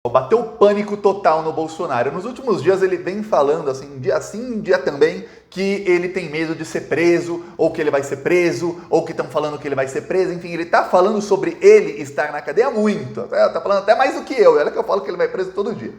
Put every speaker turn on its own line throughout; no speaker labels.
Bateu pânico total no Bolsonaro. Nos últimos dias ele vem falando, assim, dia sim, dia também, que ele tem medo de ser preso, ou que ele vai ser preso, ou que estão falando que ele vai ser preso. Enfim, ele tá falando sobre ele estar na cadeia muito. Tá falando até mais do que eu. Olha que eu falo que ele vai preso todo dia.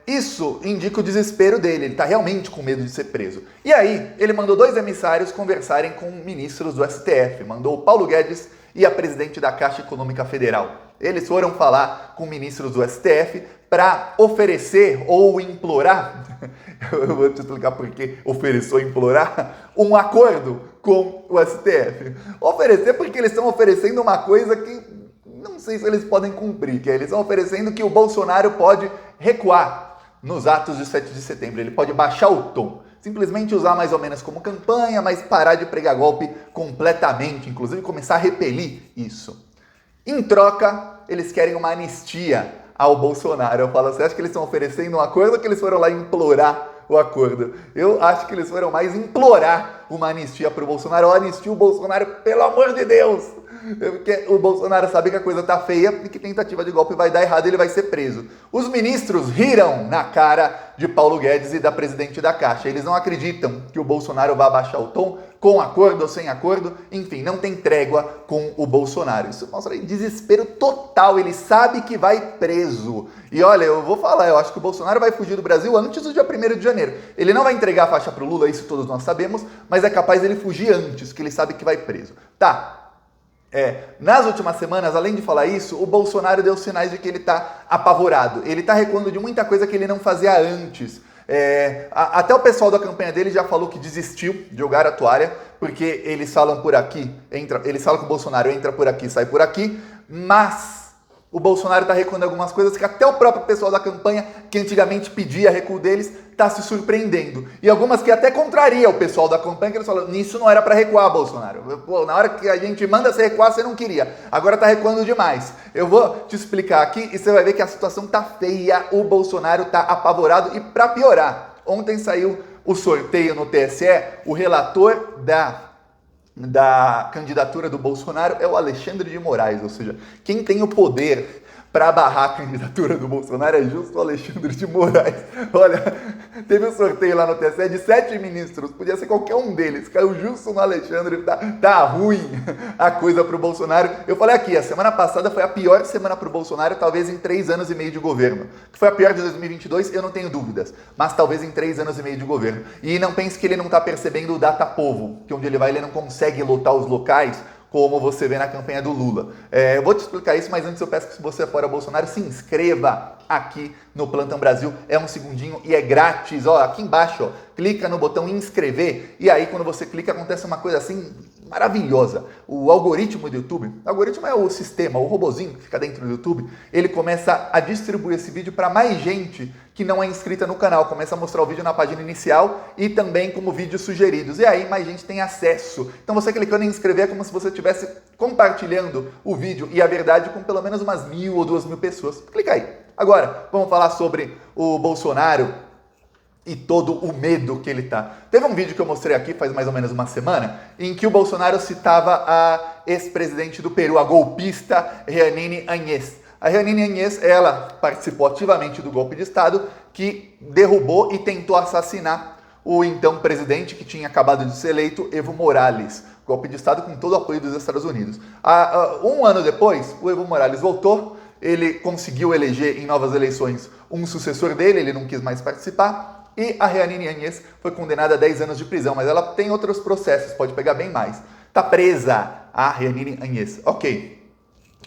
Isso indica o desespero dele, ele está realmente com medo de ser preso. E aí, ele mandou 2 emissários conversarem com ministros do STF, mandou o Paulo Guedes e a presidente da Caixa Econômica Federal. Eles foram falar com ministros do STF para oferecer ou implorar, eu vou te explicar por que oferecer ou implorar, um acordo com o STF. Oferecer porque eles estão oferecendo uma coisa que não sei se eles podem cumprir, que eles estão oferecendo que o Bolsonaro pode recuar nos atos de 7 de setembro, ele pode baixar o tom, simplesmente usar mais ou menos como campanha, mas parar de pregar golpe completamente, inclusive começar a repelir isso. Em troca, eles querem uma anistia ao Bolsonaro. Eu falo, você acha que eles estão oferecendo um acordo ou que eles foram lá implorar o acordo? Eu acho que eles foram mais implorar uma anistia para o Bolsonaro. Anistia o Bolsonaro, pelo amor de Deus! Porque o Bolsonaro sabe que a coisa tá feia e que tentativa de golpe vai dar errado e ele vai ser preso. Os ministros riram na cara de Paulo Guedes e da presidente da Caixa. Eles não acreditam que o Bolsonaro vá baixar o tom, com acordo ou sem acordo. Enfim, não tem trégua com o Bolsonaro. Isso mostra desespero total. Ele sabe que vai preso. E olha, eu vou falar, eu acho que o Bolsonaro vai fugir do Brasil antes do dia 1º de janeiro. Ele não vai entregar a faixa pro Lula, isso todos nós sabemos, mas é capaz dele fugir antes, que ele sabe que vai preso. Nas últimas semanas, além de falar isso, o Bolsonaro deu sinais de que ele está apavorado. Ele está recuando de muita coisa que ele não fazia antes. Até o pessoal da campanha dele já falou que desistiu de jogar a toalha, porque eles falam por aqui, eles falam que o Bolsonaro entra por aqui, sai por aqui, mas o Bolsonaro está recuando algumas coisas que até o próprio pessoal da campanha, que antigamente pedia recuo deles, está se surpreendendo. E algumas que até contraria o pessoal da campanha, que eles falam, nisso não era para recuar, Bolsonaro. Pô, na hora que a gente manda você recuar, você não queria. Agora está recuando demais. Eu vou te explicar aqui e você vai ver que a situação tá feia. O Bolsonaro tá apavorado e para piorar, ontem saiu o sorteio no TSE, o relator da candidatura do Bolsonaro é o Alexandre de Moraes, ou seja, quem tem o poder para barrar a candidatura do Bolsonaro é justo o Alexandre de Moraes. Olha, teve um sorteio lá no TSE de 7 ministros, podia ser qualquer um deles, caiu justo no Alexandre, tá ruim a coisa pro Bolsonaro. Eu falei aqui, a semana passada foi a pior semana pro Bolsonaro, talvez em 3 anos e meio de governo. Que foi a pior de 2022, eu não tenho dúvidas, mas talvez em 3 anos e meio de governo. E não pense que ele não tá percebendo o data-povo, que onde ele vai ele não consegue lotar os locais, como você vê na campanha do Lula. Eu vou te explicar isso, mas antes eu peço que se você for a Bolsonaro, se inscreva aqui no Plantão Brasil. É um segundinho e é grátis. Ó, aqui embaixo, ó, clica no botão inscrever e aí quando você clica acontece uma coisa assim maravilhosa. O algoritmo do YouTube, o algoritmo é o sistema, o robozinho que fica dentro do YouTube, ele começa a distribuir esse vídeo para mais gente que não é inscrita no canal, começa a mostrar o vídeo na página inicial e também como vídeos sugeridos. E aí mais gente tem acesso. Então você clicando em inscrever é como se você estivesse compartilhando o vídeo e a verdade com pelo menos umas 1.000 ou 2.000 pessoas. Clica aí. Agora, vamos falar sobre o Bolsonaro e todo o medo que ele tá. Teve um vídeo que eu mostrei aqui faz mais ou menos uma semana, em que o Bolsonaro citava a ex-presidente do Peru, a golpista Jeanine Áñez. A Jeanine Áñez, ela participou ativamente do golpe de Estado que derrubou e tentou assassinar o então presidente que tinha acabado de ser eleito, Evo Morales. Golpe de Estado com todo o apoio dos Estados Unidos. Um ano depois, o Evo Morales voltou, ele conseguiu eleger em novas eleições um sucessor dele, ele não quis mais participar, e a Jeanine Áñez foi condenada a 10 anos de prisão, mas ela tem outros processos, pode pegar bem mais. Tá presa a Jeanine Áñez. Ok.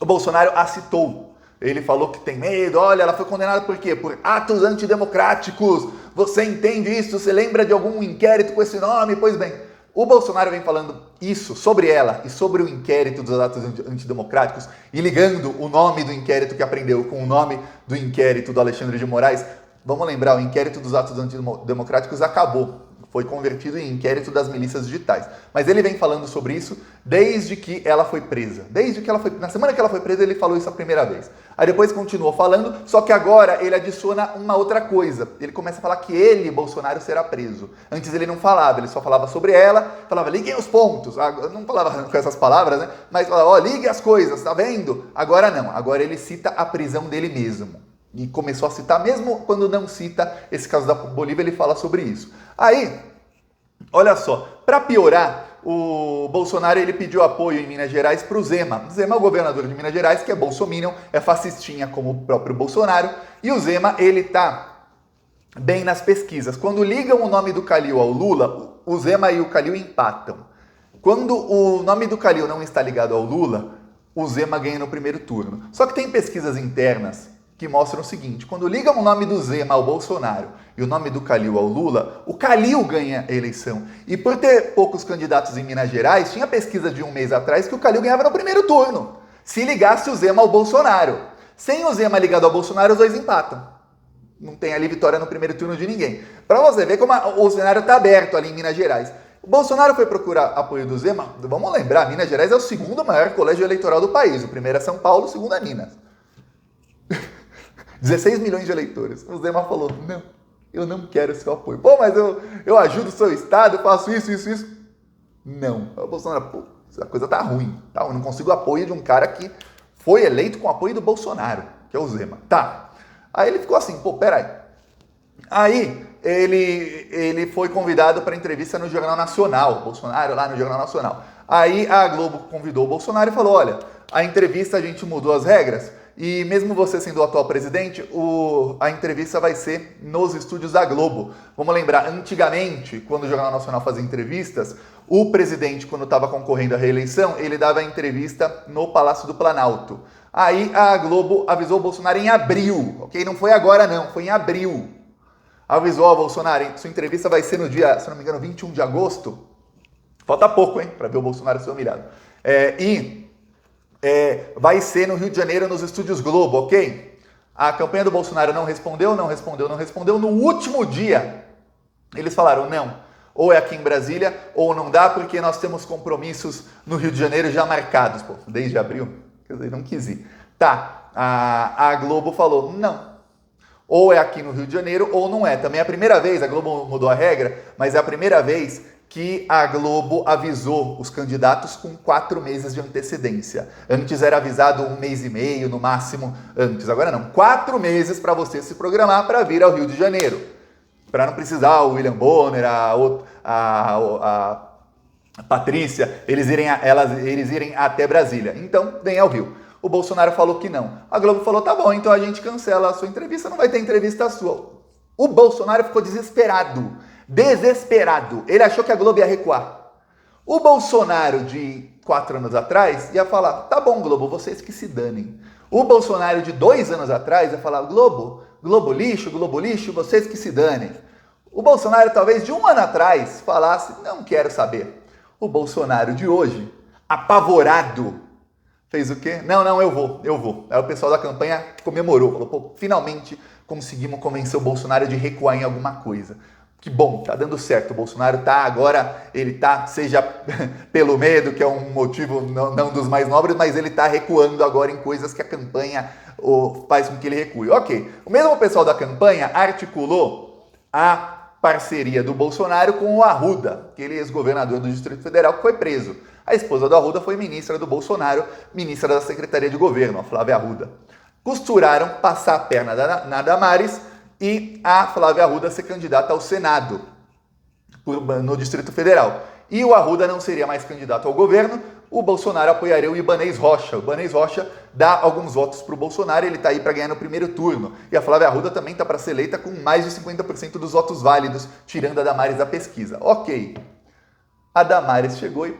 O Bolsonaro a citou. Ele falou que tem medo, olha, ela foi condenada por quê? Por atos antidemocráticos. Você entende isso? Você lembra de algum inquérito com esse nome? Pois bem, o Bolsonaro vem falando isso sobre ela e sobre o inquérito dos atos antidemocráticos e ligando o nome do inquérito que aprendeu com o nome do inquérito do Alexandre de Moraes. Vamos lembrar, o inquérito dos atos antidemocráticos acabou. foi convertido em inquérito das milícias digitais. Mas ele vem falando sobre isso desde que ela foi presa. Na semana que ela foi presa, ele falou isso a primeira vez. Aí depois continuou falando, só que agora ele adiciona uma outra coisa. Ele começa a falar que ele, Bolsonaro, será preso. Antes ele não falava, ele só falava sobre ela, falava, liguem os pontos. Não falava com essas palavras, né? Mas falava, ó, ligue as coisas, tá vendo? Agora não, agora ele cita a prisão dele mesmo. E começou a citar, mesmo quando não cita esse caso da Bolívia, ele fala sobre isso. Aí, olha só, para piorar, o Bolsonaro ele pediu apoio em Minas Gerais para o Zema. O Zema é o governador de Minas Gerais, que é bolsominion, é fascistinha como o próprio Bolsonaro. E o Zema, ele tá bem nas pesquisas. Quando ligam o nome do Calil ao Lula, o Zema e o Calil empatam. Quando o nome do Calil não está ligado ao Lula, o Zema ganha no primeiro turno. Só que tem pesquisas internas que mostram o seguinte, quando ligam o nome do Zema ao Bolsonaro e o nome do Calil ao Lula, o Calil ganha a eleição. E por ter poucos candidatos em Minas Gerais, tinha pesquisa de um mês atrás que o Calil ganhava no primeiro turno, se ligasse o Zema ao Bolsonaro. Sem o Zema ligado ao Bolsonaro, os dois empatam. Não tem ali vitória no primeiro turno de ninguém. Para você ver como o cenário está aberto ali em Minas Gerais. O Bolsonaro foi procurar apoio do Zema, vamos lembrar, Minas Gerais é o segundo maior colégio eleitoral do país. O primeiro é São Paulo, o segundo é Minas. 16 milhões de eleitores. O Zema falou, não, eu não quero seu apoio. Pô, mas eu ajudo o seu estado, eu faço isso. Não. O Bolsonaro, pô, a coisa tá ruim. Tá? Eu não consigo apoio de um cara que foi eleito com apoio do Bolsonaro, que é o Zema. Tá. Aí ele ficou assim, pô, peraí. Aí ele foi convidado para entrevista no Jornal Nacional, Bolsonaro lá no Jornal Nacional. Aí a Globo convidou o Bolsonaro e falou, olha, a entrevista a gente mudou as regras, e mesmo você sendo o atual presidente, a entrevista vai ser nos estúdios da Globo. Vamos lembrar, antigamente, quando o Jornal Nacional fazia entrevistas, o presidente, quando estava concorrendo à reeleição, ele dava a entrevista no Palácio do Planalto. Aí a Globo avisou o Bolsonaro em abril, ok? Não foi agora não, foi em abril. Avisou ao Bolsonaro, sua entrevista vai ser no dia, se não me engano, 21 de agosto. Falta pouco, hein, para ver o Bolsonaro ser humilhado. Vai ser no Rio de Janeiro, nos estúdios Globo, ok? A campanha do Bolsonaro não respondeu. No último dia, eles falaram, não, ou é aqui em Brasília, ou não dá, porque nós temos compromissos no Rio de Janeiro já marcados. Pô, desde abril, quer dizer, não quis ir. Tá, a Globo falou, não. Ou é aqui no Rio de Janeiro, ou não é. Também é a primeira vez, a Globo mudou a regra, mas é a primeira vez que a Globo avisou os candidatos com 4 meses de antecedência. Antes era avisado 1 mês e meio, no máximo, antes. Agora não, 4 meses para você se programar para vir ao Rio de Janeiro. Para não precisar o William Bonner, a Patrícia, eles irem até Brasília. Então, vem ao Rio. O Bolsonaro falou que não. A Globo falou, tá bom, então a gente cancela a sua entrevista, não vai ter entrevista sua. O Bolsonaro ficou desesperado. Ele achou que a Globo ia recuar. O Bolsonaro de 4 anos atrás ia falar, tá bom, Globo, vocês que se danem. O Bolsonaro de 2 anos atrás ia falar, Globo lixo, vocês que se danem. O Bolsonaro talvez de 1 ano atrás falasse, não quero saber. O Bolsonaro de hoje, apavorado, fez o quê? Não, eu vou. Aí o pessoal da campanha comemorou, falou, pô, finalmente conseguimos convencer o Bolsonaro de recuar em alguma coisa. Que bom, tá dando certo. O Bolsonaro seja pelo medo, que é um motivo não dos mais nobres, mas ele tá recuando agora em coisas que a campanha faz com que ele recue. Ok, o mesmo pessoal da campanha articulou a parceria do Bolsonaro com o Arruda, aquele ex-governador do Distrito Federal que foi preso. A esposa do Arruda foi ministra do Bolsonaro, ministra da Secretaria de Governo, a Flávia Arruda. Costuraram passar a perna na Damares e a Flávia Arruda ser candidata ao Senado no Distrito Federal. E o Arruda não seria mais candidato ao governo, o Bolsonaro apoiaria o Ibanez Rocha. O Ibanez Rocha dá alguns votos para o Bolsonaro, ele está aí para ganhar no primeiro turno. E a Flávia Arruda também está para ser eleita com mais de 50% dos votos válidos, tirando a Damares da pesquisa. Ok, a Damares chegou e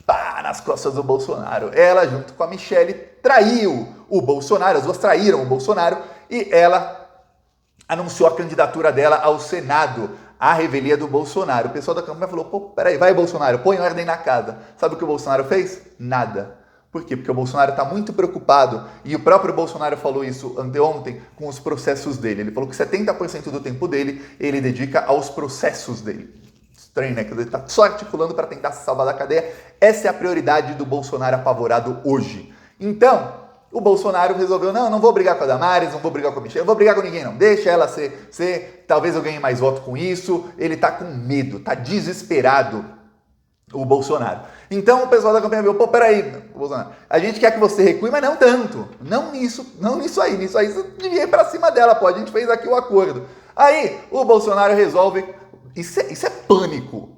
pá, nas costas do Bolsonaro. Ela, junto com a Michelle, traiu o Bolsonaro, as duas traíram o Bolsonaro, e ela anunciou a candidatura dela ao Senado, a revelia do Bolsonaro. O pessoal da campanha falou, pô, peraí, vai Bolsonaro, põe ordem na casa. Sabe o que o Bolsonaro fez? Nada. Por quê? Porque o Bolsonaro está muito preocupado, e o próprio Bolsonaro falou isso anteontem, com os processos dele. Ele falou que 70% do tempo dele, ele dedica aos processos dele. Estranho, né? Que ele está só articulando para tentar se salvar da cadeia. Essa é a prioridade do Bolsonaro apavorado hoje. Então, o Bolsonaro resolveu, não vou brigar com a Damares, não vou brigar com a Michelle, não vou brigar com ninguém não, deixa ela ser, talvez eu ganhe mais voto com isso. Ele tá com medo, tá desesperado, o Bolsonaro. Então o pessoal da campanha viu, peraí, Bolsonaro, a gente quer que você recue, mas não tanto, não nisso aí você devia ir pra cima dela, pô, a gente fez aqui o acordo. Aí o Bolsonaro resolve, isso é pânico,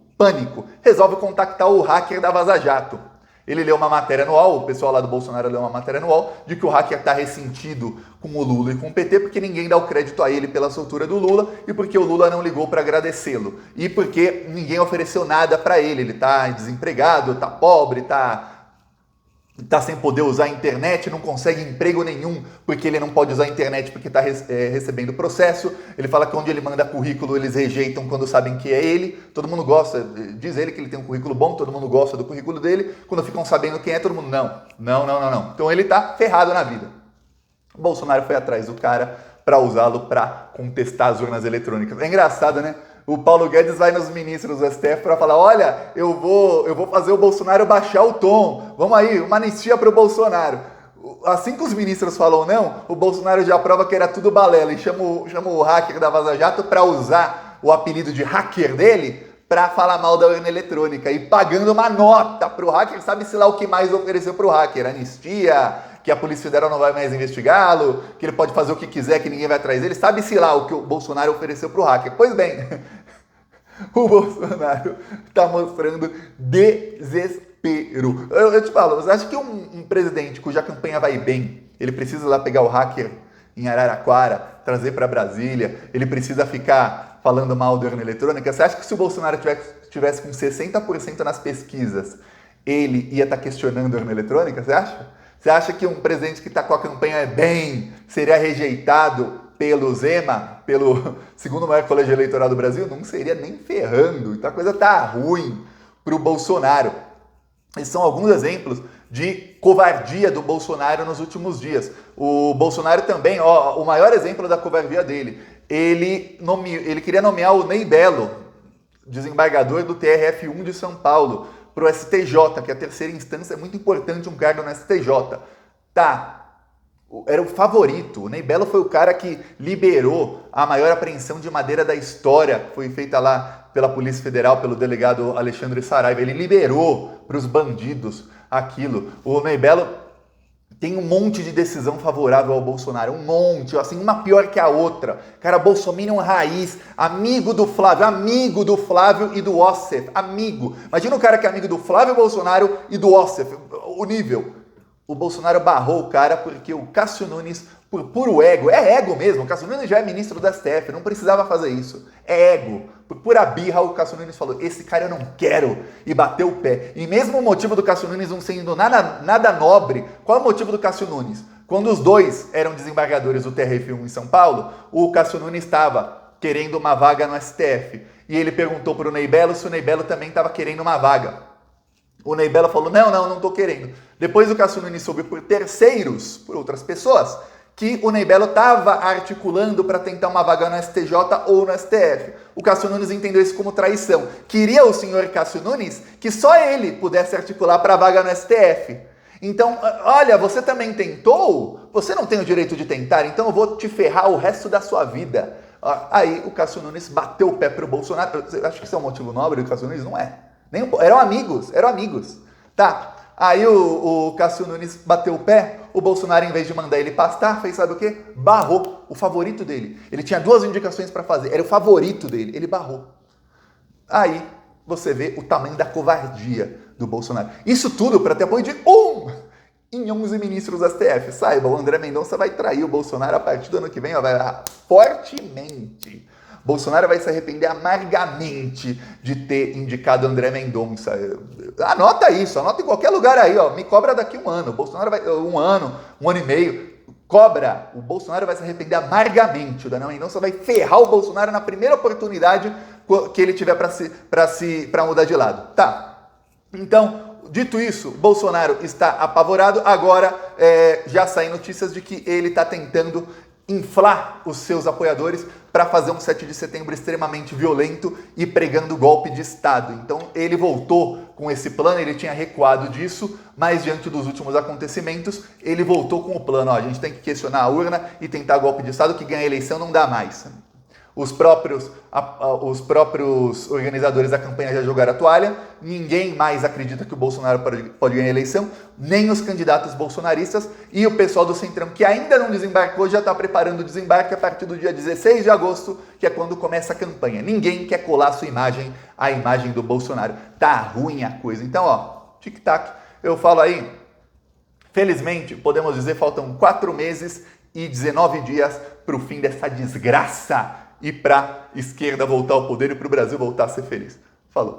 resolve contactar o hacker da Vaza Jato. Ele leu uma matéria no UOL, o pessoal lá do Bolsonaro leu uma matéria no UOL, de que o hacker está ressentido com o Lula e com o PT, porque ninguém dá o crédito a ele pela soltura do Lula e porque o Lula não ligou para agradecê-lo. E porque ninguém ofereceu nada para ele. Ele está desempregado, está pobre, está sem poder usar a internet, não consegue emprego nenhum porque ele não pode usar a internet porque está recebendo processo. Ele fala que onde ele manda currículo eles rejeitam quando sabem que é ele. Todo mundo gosta, diz ele que ele tem um currículo bom, todo mundo gosta do currículo dele. Quando ficam sabendo quem é, todo mundo não. Então ele está ferrado na vida. O Bolsonaro foi atrás do cara para usá-lo para contestar as urnas eletrônicas. É engraçado, né? O Paulo Guedes vai nos ministros do STF para falar, olha, eu vou fazer o Bolsonaro baixar o tom. Vamos aí, uma anistia para o Bolsonaro. Assim que os ministros falam não, o Bolsonaro já prova que era tudo balela e chama o hacker da Vaza Jato para usar o apelido de hacker dele para falar mal da urna eletrônica e pagando uma nota para o hacker, sabe-se lá o que mais ofereceu para o hacker, anistia, que a Polícia Federal não vai mais investigá-lo, que ele pode fazer o que quiser, que ninguém vai atrás dele, sabe-se lá o que o Bolsonaro ofereceu para o hacker. Pois bem, o Bolsonaro está mostrando desespero. Eu te falo, você acha que um presidente cuja campanha vai bem, ele precisa lá pegar o hacker em Araraquara, trazer para Brasília, ele precisa ficar falando mal da urna eletrônica? Você acha que se o Bolsonaro tivesse com 60% nas pesquisas, ele ia estar questionando a urna eletrônica? Você acha? Você acha que um presidente que está com a campanha bem seria rejeitado pelo Zema, pelo segundo maior colégio eleitoral do Brasil? Não seria nem ferrando. Então a coisa tá ruim para o Bolsonaro. Esses são alguns exemplos de covardia do Bolsonaro nos últimos dias. O Bolsonaro também, o maior exemplo da covardia dele, ele queria nomear o Ney Belo, desembargador do TRF1 de São Paulo, para o STJ, que é a terceira instância, é muito importante um cargo no STJ. Era o favorito. O Ney Belo foi o cara que liberou a maior apreensão de madeira da história, que foi feita lá pela Polícia Federal, pelo delegado Alexandre Saraiva. Ele liberou para os bandidos aquilo. O Ney Belo tem um monte de decisão favorável ao Bolsonaro, um monte, assim, uma pior que a outra. Cara, bolsominion raiz, amigo do Flávio e do Ossef, amigo. Imagina o cara que é amigo do Flávio Bolsonaro e do Ossef, o nível. O Bolsonaro barrou o cara porque o Cássio Nunes, por puro ego, é ego mesmo, o Cássio Nunes já é ministro da STF, não precisava fazer isso, é ego. Por pura birra, o Cássio Nunes falou, esse cara eu não quero, e bateu o pé. E mesmo o motivo do Cássio Nunes não sendo nada nobre, qual é o motivo do Cássio Nunes? Quando os dois eram desembargadores do TRF1 em São Paulo, o Cássio Nunes estava querendo uma vaga no STF, e ele perguntou para o Ney Belo se o Ney Belo também estava querendo uma vaga. O Ney Belo falou, não estou querendo. Depois o Cássio Nunes soube por terceiros, por outras pessoas, que o Ney Belo estava articulando para tentar uma vaga no STJ ou no STF. O Cássio Nunes entendeu isso como traição. Queria o senhor Cássio Nunes que só ele pudesse articular para a vaga no STF. Então, olha, você também tentou? Você não tem o direito de tentar, então eu vou te ferrar o resto da sua vida. Aí o Cássio Nunes bateu o pé para o Bolsonaro. Eu acho que isso é um motivo nobre do Cássio Nunes? Não é. Eram amigos. Tá. Aí o Cássio Nunes bateu o pé, o Bolsonaro, em vez de mandar ele pastar, fez sabe o quê? Barrou o favorito dele. Ele tinha duas indicações para fazer, era o favorito dele, ele barrou. Aí você vê o tamanho da covardia do Bolsonaro. Isso tudo para ter apoio de em 11 ministros do STF. Saiba, o André Mendonça vai trair o Bolsonaro a partir do ano que vem, vai errar fortemente. Bolsonaro vai se arrepender amargamente de ter indicado André Mendonça. Anota isso, anota em qualquer lugar aí, me cobra daqui um ano. Bolsonaro vai, um ano e meio, cobra. O Bolsonaro vai se arrepender amargamente. O André Mendonça vai ferrar o Bolsonaro na primeira oportunidade que ele tiver para mudar de lado. Tá. Então, dito isso, Bolsonaro está apavorado. Agora já saem notícias de que ele está tentando inflar os seus apoiadores para fazer um 7 de setembro extremamente violento e pregando golpe de Estado. Então ele voltou com esse plano, ele tinha recuado disso, mas diante dos últimos acontecimentos, ele voltou com o plano. Ó, a gente tem que questionar a urna e tentar golpe de Estado, que ganha a eleição não dá mais. Os próprios organizadores da campanha já jogaram a toalha, ninguém mais acredita que o Bolsonaro pode ganhar a eleição, nem os candidatos bolsonaristas, e o pessoal do Centrão, que ainda não desembarcou, já está preparando o desembarque a partir do dia 16 de agosto, que é quando começa a campanha. Ninguém quer colar sua imagem à imagem do Bolsonaro. Tá ruim a coisa. Então, ó, tic-tac, eu falo aí, felizmente, podemos dizer, faltam 4 meses e 19 dias para o fim dessa desgraça e para a esquerda voltar ao poder e para o Brasil voltar a ser feliz. Falou.